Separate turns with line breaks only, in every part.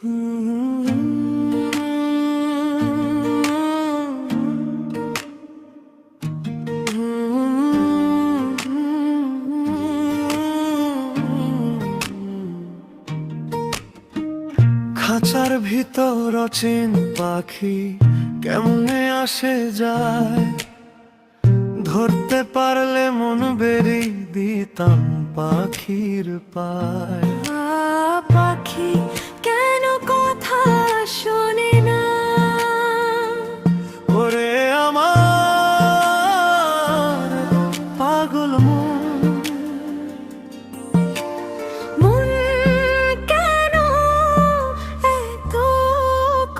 খাঁচার ভিতর অচিন পাখি কেমনে আসে যায়, ধরতে পারলে মন বেরি দিতাম পাখির পায়।
পাখি কেন কথা শোনে না,
ওরে আমার পাগল মন,
মন কেন এত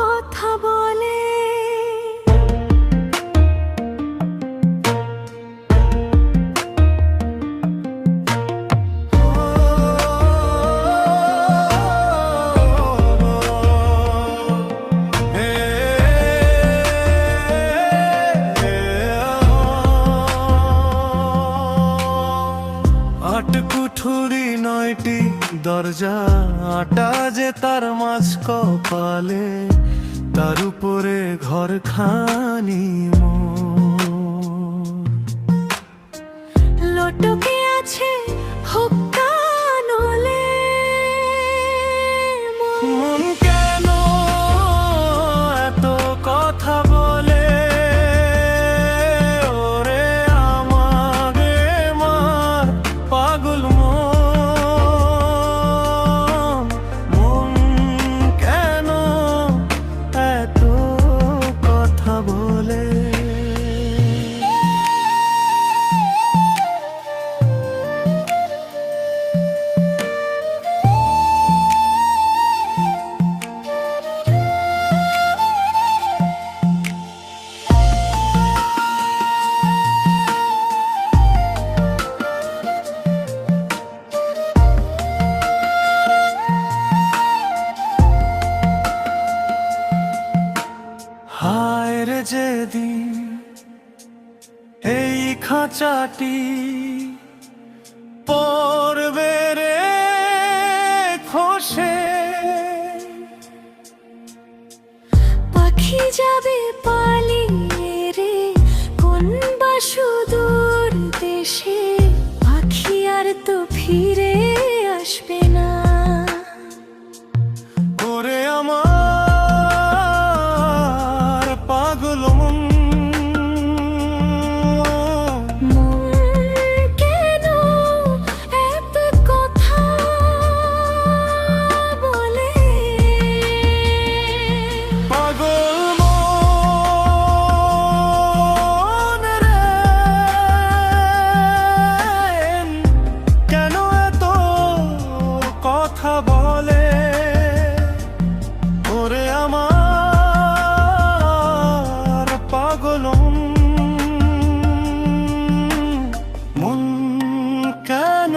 কথা বলে।
কুঠুরি নয়টি দরজা, আটা যে তার মাঝ কপালে, তার উপরে ঘর খানি
লটকে আছে হুক্কা নলে,
মন কেন এত কথা বলে, ওরে আমারে মার পাগল মন, মন কেন এত কথা বলে। হায় রে যেদিন এই খাঁচাটি পড়বে রে খসে,
পাখি যাবে পালিয়ে রে কোন বা সুদূর দেশে, পাখি আর তো ফিরে আসবে না।
ওরে আমার পাগল মন,
মন কেন এত কথা বলে।
পাগল মন রে, কেন এত কথা বলে, ওরে আমার পাগল মন, কেন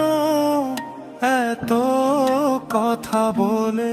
এত কথা বলে।